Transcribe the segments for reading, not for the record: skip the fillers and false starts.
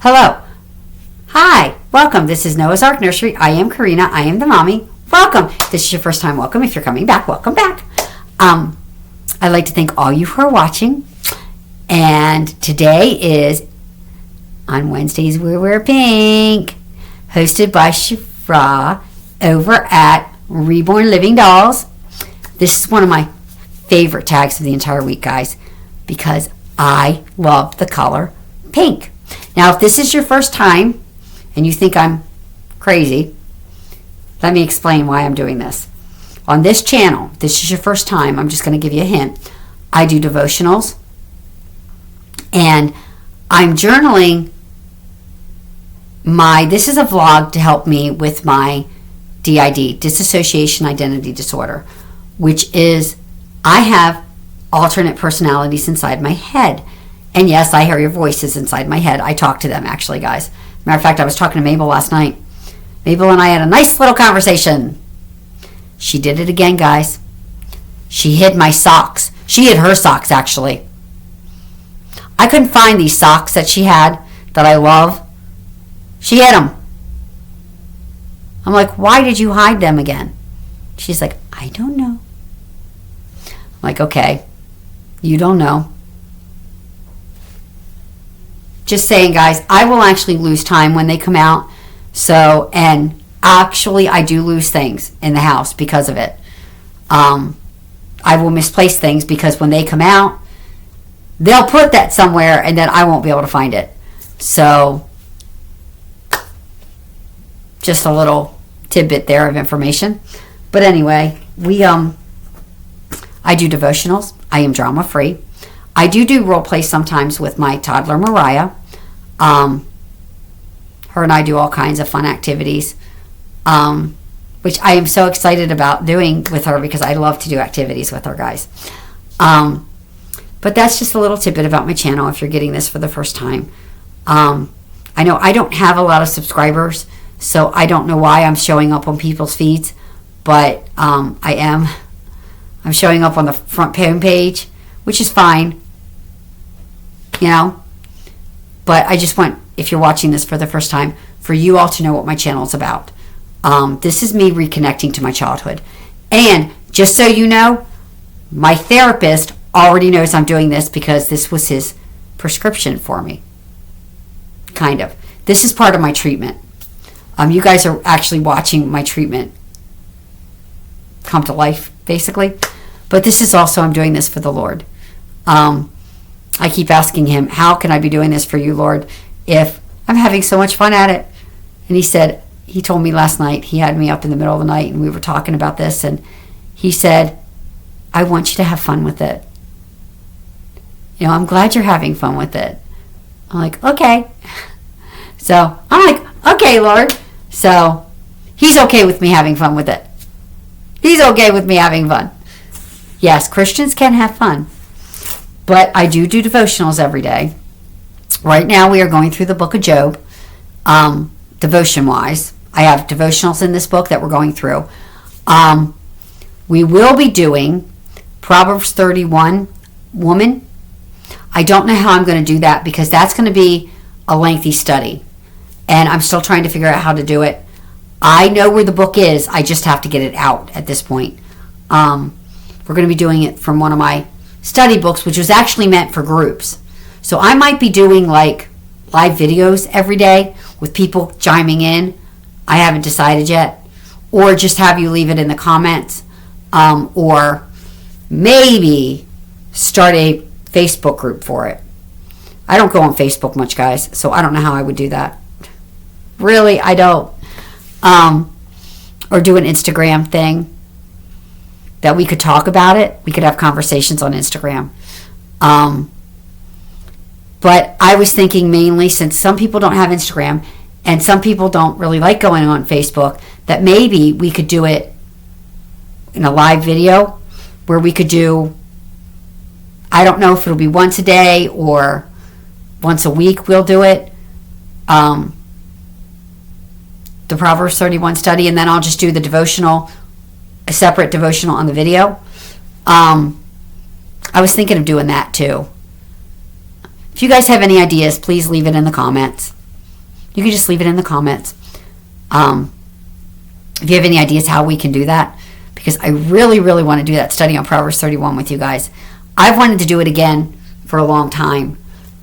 Hello. Hi. Welcome. This is Noah's Ark Nursery. I am Corrina. I am the mommy. Welcome. If this is your first time, welcome. If you're coming back, welcome back. I'd like to thank all you who are watching. And today is on Wednesdays We Wear Pink, hosted by Shara over at Reborn Living Dolls. This is one of my favorite tags of the entire week, guys, because I love the color pink. Now, if this is your first time and you think I'm crazy, let me explain why I'm doing this. On this channel, if this is your first time, I'm just going to give you a hint. I do devotionals, and I'm journaling this is a vlog to help me with my DID, dissociation identity disorder, which is I have alternate personalities inside my head. And yes, I hear your voices inside my head. I talk to them, actually, guys. Matter of fact, I was talking to Mabel last night. Mabel and I had a nice little conversation. She did it again, guys. She hid my socks. She hid her socks, actually. I couldn't find these socks that she had that I love. She hid them. I'm like, why did you hide them again? She's like, I don't know. I'm like, okay, you don't know. Just saying, guys, I will actually lose time when they come out. So, and actually, I do lose things in the house because of it. I will misplace things because when they come out, they'll put that somewhere and then I won't be able to find it. So, just a little tidbit there of information. But anyway, I do devotionals. I am drama free. I do role play sometimes with my toddler Mariah. Her and I do all kinds of fun activities, which I am so excited about doing with her because I love to do activities with her, guys. But that's just a little tidbit about my channel if you're getting this for the first time. I know I don't have a lot of subscribers, so I don't know why I'm showing up on people's feeds, but I'm showing up on the front page, which is fine, you know. But I just want, if you're watching this for the first time, for you all to know what my channel is about. This is me reconnecting to my childhood. And just so you know, my therapist already knows I'm doing this because this was his prescription for me. Kind of. This is part of my treatment. You guys are actually watching my treatment come to life, basically. But this is also, I'm doing this for the Lord. I keep asking him, how can I be doing this for you, Lord, if I'm having so much fun at it? And he told me last night, he had me up in the middle of the night and we were talking about this, and he said, I want you to have fun with it. You know, I'm glad you're having fun with it. I'm like, okay. So I'm like, okay, Lord. So he's okay with me having fun with it. He's okay with me having fun. Yes, Christians can have fun. But I do devotionals every day. Right now we are going through the book of Job, devotion-wise. I have devotionals in this book that we're going through. We will be doing Proverbs 31, woman. I don't know how I'm going to do that because that's going to be a lengthy study. And I'm still trying to figure out how to do it. I know where the book is. I just have to get it out at this point. We're going to be doing it from one of my study books, which was actually meant for groups. So I might be doing like live videos every day with people chiming in. I haven't decided yet. Or just have you leave it in the comments. Or maybe start a Facebook group for it. I don't go on Facebook much, guys, so I don't know how I would do that. Really, I don't. Or do an Instagram thing that we could talk about it. We could have conversations on Instagram. But I was thinking mainly, since some people don't have Instagram and some people don't really like going on Facebook, that maybe we could do it in a live video where we could do, I don't know if it'll be once a day or once a week we'll do it. The Proverbs 31 study, and then I'll just do the devotional, a separate devotional on the video. I was thinking of doing that too. If you guys have any ideas, please leave it in the comments. you can just leave it in the comments. If you have any ideas how we can do that, because I really, really want to do that study on Proverbs 31 with you guys. I've wanted to do it again for a long time,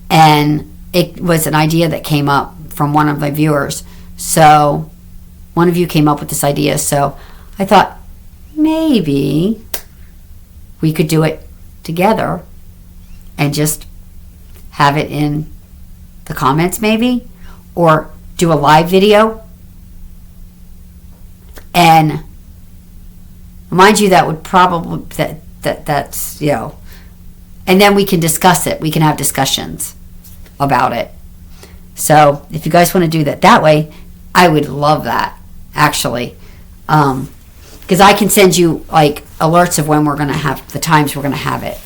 and it was an idea that came up from one of my viewers. So one of you came up with this idea, so I thought maybe we could do it together and just have it in the comments maybe, or do a live video. And mind you, that would probably, that's, you know, and then we can discuss it. We can have discussions about it. So if you guys want to do that way, I would love that, actually. Because I can send you, like, alerts of when we're going to have, the times we're going to have it.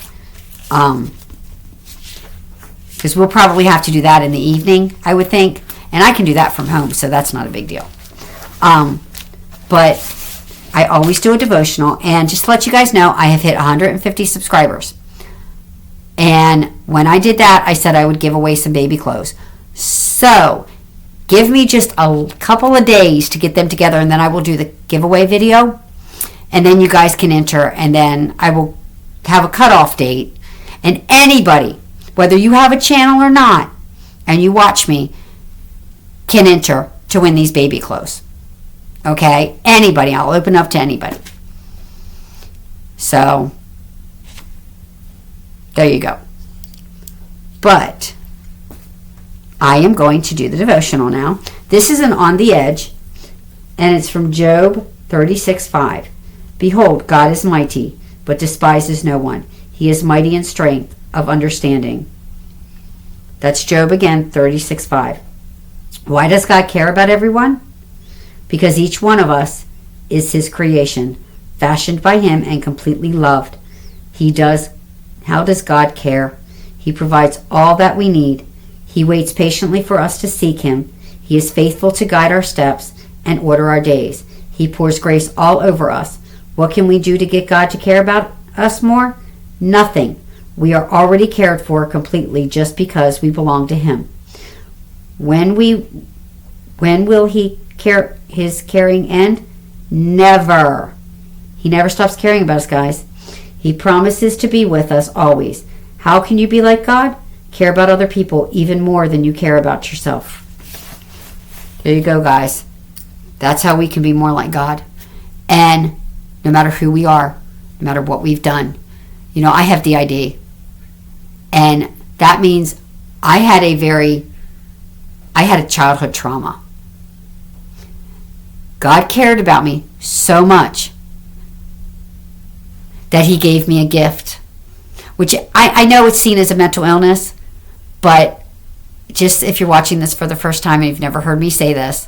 Because we'll probably have to do that in the evening, I would think. And I can do that from home, so that's not a big deal. But I always do a devotional. And just to let you guys know, I have hit 150 subscribers. And when I did that, I said I would give away some baby clothes. So give me just a couple of days to get them together, and then I will do the giveaway video. And then you guys can enter, and then I will have a cutoff date. And anybody, whether you have a channel or not, and you watch me, can enter to win these baby clothes. Okay? Anybody. I'll open up to anybody. So, there you go. But I am going to do the devotional now. This is an On the Edge, and it's from Job 36:5. Behold, God is mighty, but despises no one. He is mighty in strength of understanding. That's Job again, 36:5. Why does God care about everyone? Because each one of us is his creation, fashioned by him and completely loved. How does God care? He provides all that we need. He waits patiently for us to seek him. He is faithful to guide our steps and order our days. He pours grace all over us. What can we do to get God to care about us more? Nothing. We are already cared for completely just because we belong to him. When will his caring end? Never. He never stops caring about us, guys. He promises to be with us always. How can you be like God? Care about other people even more than you care about yourself. There you go, guys. That's how we can be more like God. And no matter who we are, no matter what we've done. You know, I have DID. And that means I had a childhood trauma. God cared about me so much that he gave me a gift, which I know it's seen as a mental illness, but just if you're watching this for the first time and you've never heard me say this,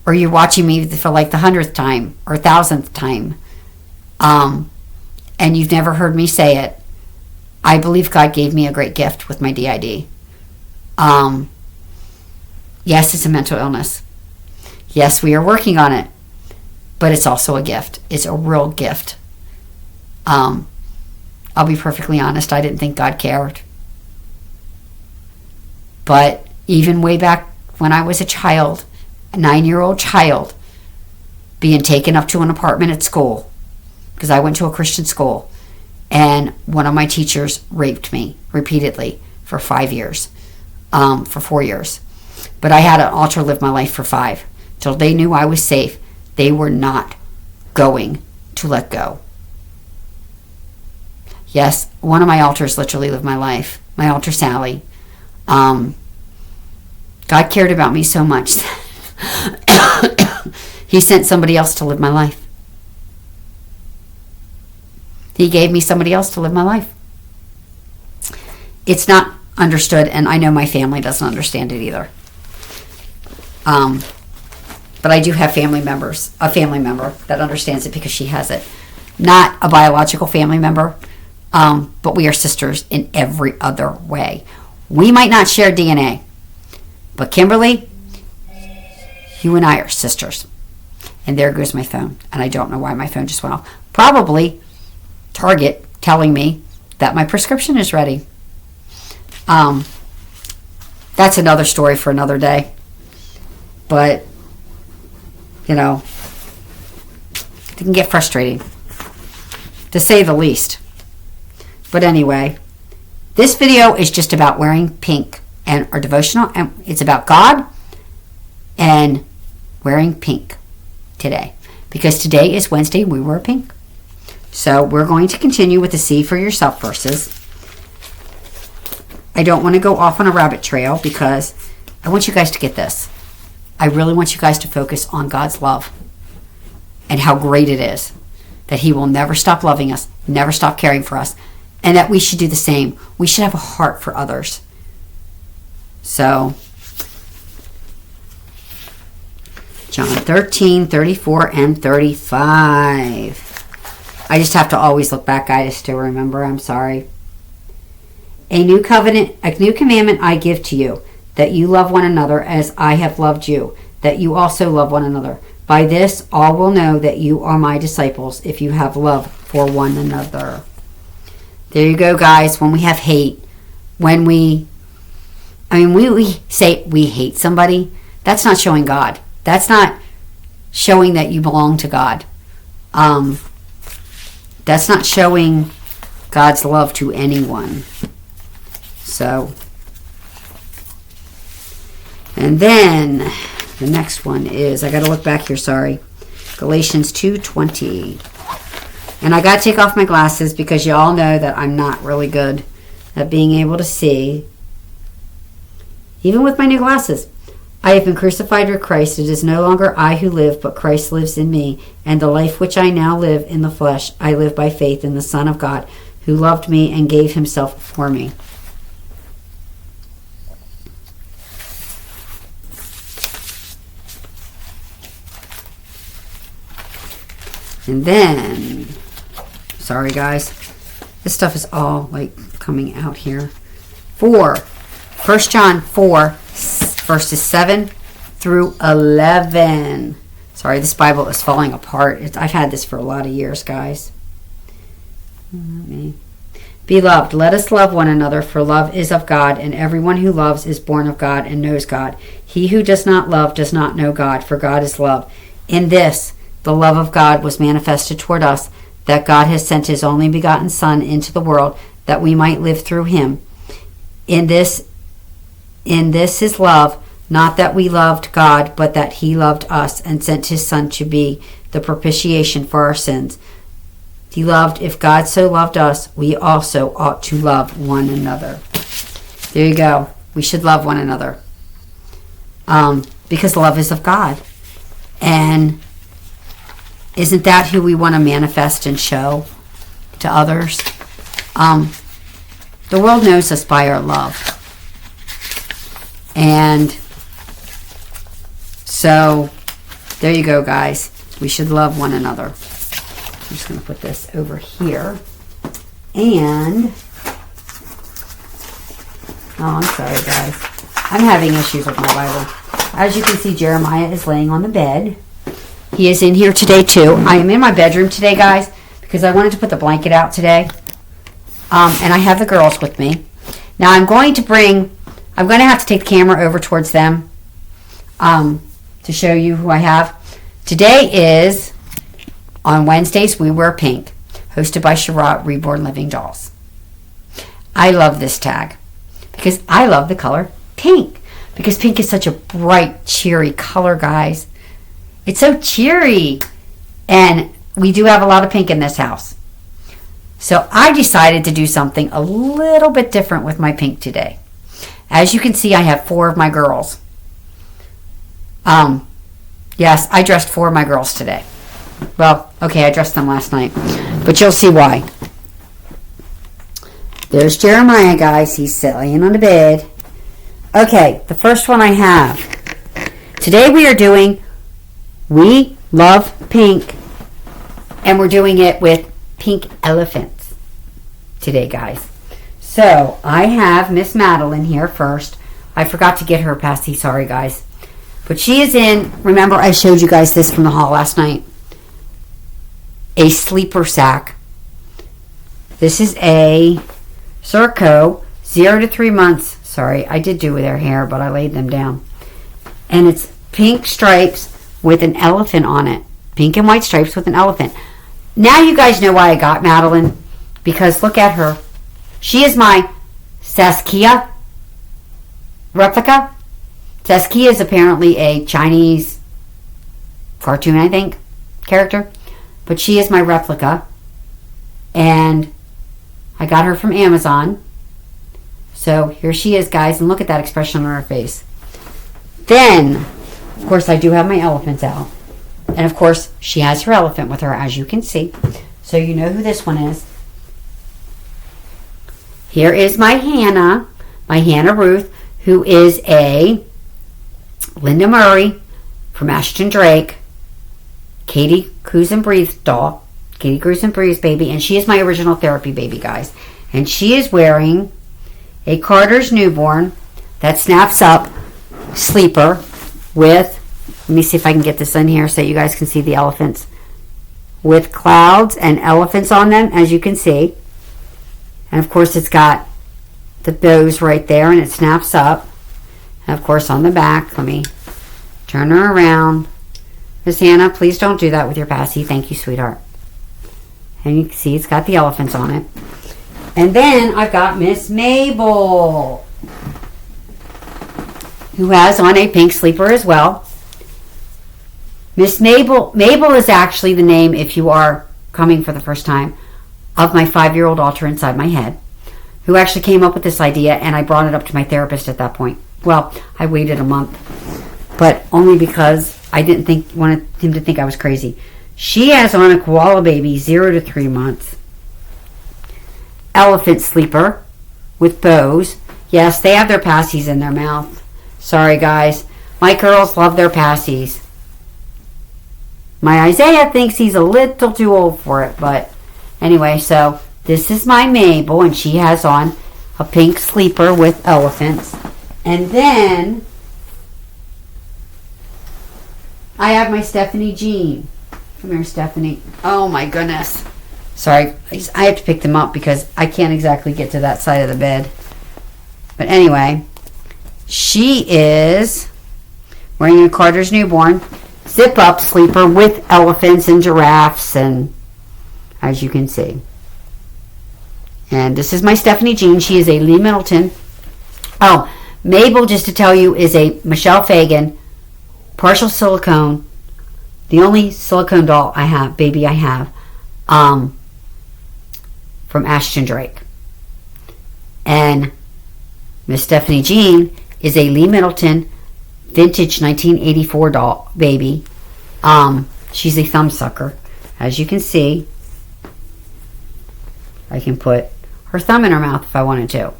or you're watching me for like the 100th time or 1,000th time, and you've never heard me say it, I believe God gave me a great gift with my DID. Yes, it's a mental illness. Yes, we are working on it, but it's also a gift. It's a real gift. I'll be perfectly honest, I didn't think God cared. But even way back when I was a child, a 9-year-old child, being taken up to an apartment at school, because I went to a Christian school, and one of my teachers raped me repeatedly for 4 years. But I had an altar live my life for 5. Till they knew I was safe, they were not going to let go. Yes, one of my altars literally lived my life. My altar, Sally. God cared about me so much. He sent somebody else to live my life. He gave me somebody else to live my life. It's not understood, and I know my family doesn't understand it either. But I do have a family member that understands it because she has it. Not a biological family member, but we are sisters in every other way. We might not share DNA, but Kimberly, you and I are sisters. And there goes my phone. And I don't know why my phone just went off. Probably Target telling me that my prescription is ready. That's another story for another day. But, you know, it can get frustrating, to say the least. But anyway, this video is just about wearing pink and our devotional. And it's about God and wearing pink today. Because today is Wednesday, we wear pink. So we're going to continue with the See for Yourself verses. I don't want to go off on a rabbit trail because I want you guys to get this. I really want you guys to focus on God's love and how great it is that He will never stop loving us, never stop caring for us, and that we should do the same. We should have a heart for others. So, John 13, 34, and 35. I just have to always look back, guys, to remember. I'm sorry. A new commandment I give to you, that you love one another as I have loved you, that you also love one another. By this, all will know that you are my disciples, if you have love for one another. There you go, guys. When we have hate, when we say we hate somebody, that's not showing God. That's not showing that you belong to God. That's not showing God's love to anyone. So, and then the next one is, I got to look back here, sorry. Galatians 2:20. And I got to take off my glasses because you all know that I'm not really good at being able to see, even with my new glasses. I have been crucified with Christ. It is no longer I who live, but Christ lives in me. And the life which I now live in the flesh, I live by faith in the Son of God, who loved me and gave himself for me. And then, sorry guys, this stuff is all like coming out here. 1 John 4, verses 7 through 11. Sorry, this Bible is falling apart. I've had this for a lot of years, guys. Beloved, let us love one another, for love is of God, and everyone who loves is born of God and knows God. He who does not love does not know God, for God is love. In this, the love of God was manifested toward us, that God has sent his only begotten Son into the world, that we might live through him. In this is love, not that we loved God, but that he loved us and sent his Son to be the propitiation for our sins. Beloved, if God so loved us, we also ought to love one another. There you go. We should love one another. Because love is of God. And isn't that who we want to manifest and show to others? The world knows us by our love. And so, there you go, guys. We should love one another. I'm just going to put this over here. And, oh, I'm sorry, guys. I'm having issues with my Bible. As you can see, Jeremiah is laying on the bed. He is in here today, too. I am in my bedroom today, guys, because I wanted to put the blanket out today. And I have the girls with me. Now, I'm going to have to take the camera over towards them to show you who I have. Today is, on Wednesdays, We Wear Pink, hosted by Shara, Reborn Living Dolls. I love this tag because I love the color pink, because pink is such a bright, cheery color, guys. It's so cheery, and we do have a lot of pink in this house. So I decided to do something a little bit different with my pink today. As you can see, I have 4 of my girls. Yes, I dressed 4 of my girls today. Well, okay, I dressed them last night, but you'll see why. There's Jeremiah, guys. He's laying on the bed. Okay, the first one I have. Today we are doing We Love Pink, and we're doing it with pink elephants today, guys. So, I have Miss Madeline here first. I forgot to get her pasty, sorry, guys. But she is in, remember I showed you guys this from the haul last night, a sleeper sack. This is a Circo 0 to 3 months. Sorry, I did do their hair, but I laid them down. And it's pink stripes with an elephant on it. Pink and white stripes with an elephant. Now you guys know why I got Madeline. Because look at her. She is my Saskia replica. Saskia is apparently a Chinese cartoon, I think, character. But she is my replica. And I got her from Amazon. So here she is, guys. And look at that expression on her face. Then, of course, I do have my elephants out. And, of course, she has her elephant with her, as you can see. So you know who this one is. Here is my Hannah Ruth, who is a Linda Murray from Ashton Drake, Katie Cruise and Breathe doll, Katie Cruise and Breathe baby, and she is my original therapy baby, guys. And she is wearing a Carter's newborn that snaps up sleeper with, let me see if I can get this in here so you guys can see the elephants, with clouds and elephants on them, as you can see. And of course it's got the bows right there and it snaps up. And of course on the back, let me turn her around. Miss Hannah, please don't do that with your passy. Thank you, sweetheart. And you can see it's got the elephants on it. And then I've got Miss Mabel, who has on a pink sleeper as well. Miss Mabel is actually the name, if you are coming for the first time, of my 5-year-old altar inside my head, who actually came up with this idea, and I brought it up to my therapist at that point. Well, I waited a month, but only because I didn't wanted him to think I was crazy. She has on a koala baby, 0 to 3 months. Elephant sleeper with bows. Yes, they have their passies in their mouth. Sorry, guys. My girls love their passies. My Isaiah thinks he's a little too old for it, but anyway, so this is my Mabel, and she has on a pink sleeper with elephants. And then I have my Stephanie Jean. Come here, Stephanie. Oh my goodness. Sorry, I have to pick them up because I can't exactly get to that side of the bed. But anyway, she is wearing a Carter's newborn zip-up sleeper with elephants and giraffes, and as you can see. And this is my Stephanie Jean. She is a Lee Middleton. Oh, Mabel, just to tell you, is a Michelle Fagan, partial silicone. The only silicone doll I have, baby I have, from Ashton Drake. And Miss Stephanie Jean is a Lee Middleton vintage 1984 doll baby. She's a thumb sucker. As you can see, I can put her thumb in her mouth if I wanted to.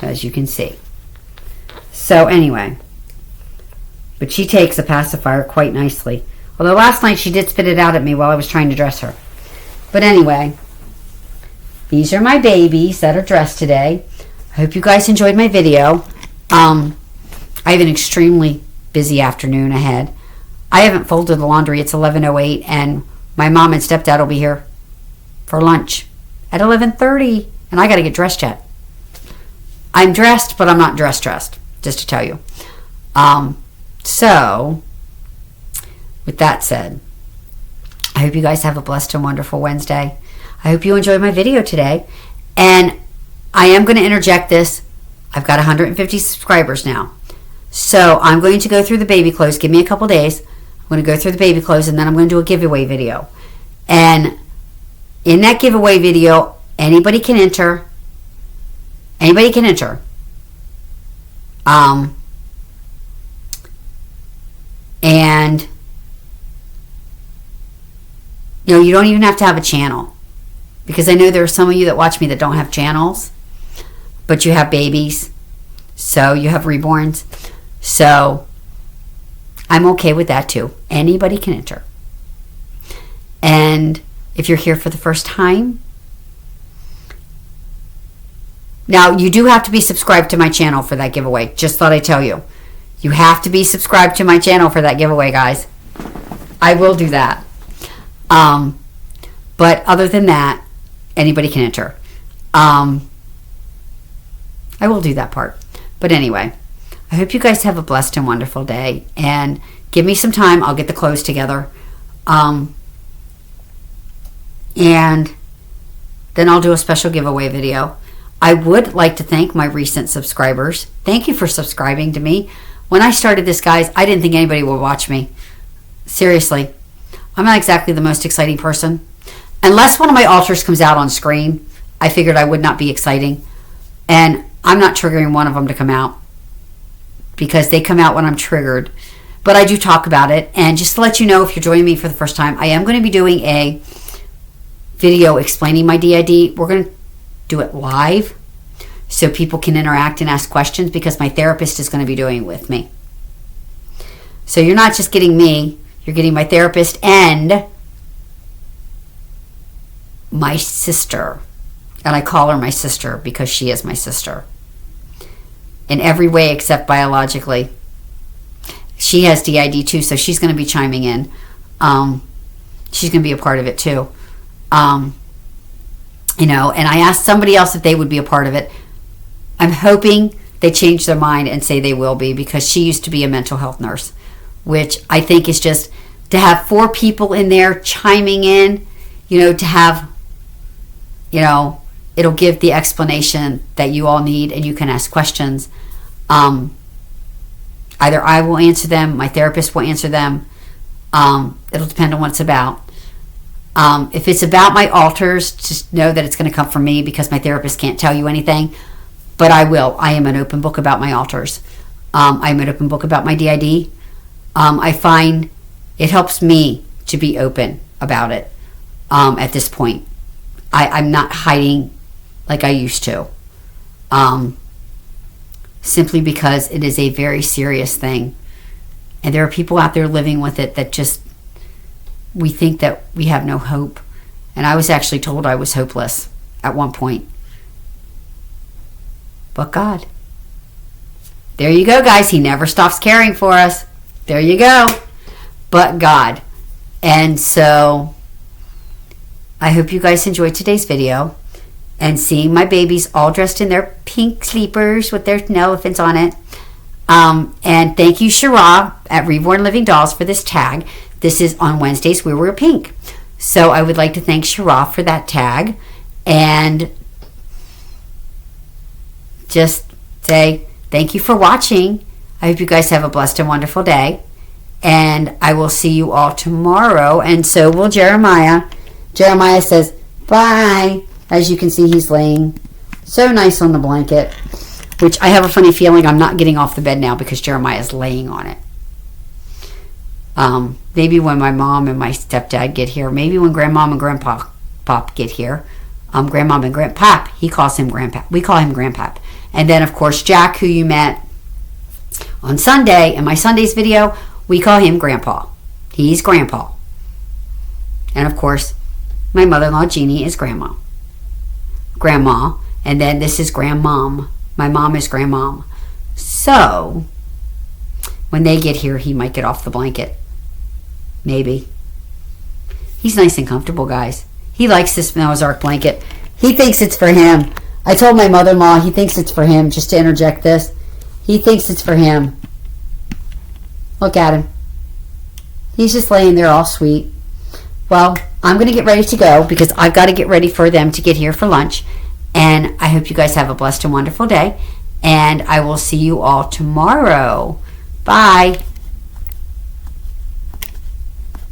As you can see. So anyway, but she takes a pacifier quite nicely. Although last night she did spit it out at me while I was trying to dress her. But anyway, these are my babies that are dressed today. I hope you guys enjoyed my video. I have an extremely busy afternoon ahead. I haven't folded the laundry. It's 11:08, and my mom and stepdad will be here for lunch at 11:30, and I got to get dressed yet. I'm dressed, but I'm not dressed, just to tell you. So, with that said, I hope you guys have a blessed and wonderful Wednesday. I hope you enjoyed my video today, and I am going to interject this. I've got 150 subscribers now. So I'm going to go through the baby clothes. Give me a couple days. I'm going to go through the baby clothes, and then I'm going to do a giveaway video. And in that giveaway video, anybody can enter. Anybody can enter. And you don't even have to have a channel, because I know there are some of you that watch me that don't have channels, but you have babies, so you have reborns. So I'm okay with that too. Anybody can enter. And if you're here for the first time, now you do have to be subscribed to my channel for that giveaway. Just thought I'd tell you. You have to be subscribed to my channel for that giveaway, guys. I will do that. But other than that, anybody can enter. I will do that part. But anyway, I hope you guys have a blessed and wonderful day. And give me some time. I'll get the clothes together. And then I'll do a special giveaway video. I would like to thank my recent subscribers. Thank you for subscribing to me. When I started this, guys, I didn't think anybody would watch me. Seriously. I'm not exactly the most exciting person. Unless one of my altars comes out on screen, I figured I would not be exciting. And I'm not triggering one of them to come out, because they come out when I'm triggered. But I do talk about it. And just to let you know, if you're joining me for the first time, I am going to be doing a video explaining my DID. We're going to do it live so people can interact and ask questions, because my therapist is going to be doing it with me. So you're not just getting me, you're getting my therapist and my sister. And I call her my sister because she is my sister in every way except biologically. She has DID too, so she's going to be chiming in. She's going to be a part of it too. You know, and I asked somebody else if they would be a part of it. I'm hoping they change their mind and say they will be, because she used to be a mental health nurse, which I think is just, to have 4 people in there chiming in, you know, to have, you know, it'll give the explanation that you all need, and you can ask questions. Either I will answer them, my therapist will answer them. It'll depend on what it's about. If it's about my altars, just know that it's going to come from me, because my therapist can't tell you anything. But I will. I am an open book about my altars. I'm an open book about my DID. I find it helps me to be open about it at this point. I'm not hiding like I used to. Simply because it is a very serious thing. And there are people out there living with it that just, we think that we have no hope. And I was actually told I was hopeless at one point. But God. There you go, guys. He never stops caring for us. There you go. But God. And so I hope you guys enjoyed today's video. And seeing my babies all dressed in their pink sleepers with their elephants on it. And thank you, Shara at Reborn Living Dolls, for this tag. This is on Wednesdays we wear pink. So I would like to thank Shara for that tag. And just say thank you for watching. I hope you guys have a blessed and wonderful day. And I will see you all tomorrow. And so will Jeremiah. Jeremiah says, bye. As you can see, he's laying so nice on the blanket, which I have a funny feeling I'm not getting off the bed now because Jeremiah is laying on it. Maybe when my mom and my stepdad get here, maybe when grandmom and grandpa get here, grandmom and grandpap, he calls him grandpap. We call him grandpap. And then, of course, Jack, who you met on Sunday in my Sunday's video, we call him grandpa. He's grandpa. And, of course, my mother-in-law, Jeannie, is grandma. And then this is grandmom. My mom is grandmom. So, when they get here, he might get off the blanket. Maybe. He's nice and comfortable, guys. He likes this Noah's Ark blanket. He thinks it's for him. I told my mother-in-law he thinks it's for him, just to interject this. He thinks it's for him. Look at him. He's just laying there all sweet. Well, I'm going to get ready to go because I've got to get ready for them to get here for lunch. And I hope you guys have a blessed and wonderful day. And I will see you all tomorrow. Bye.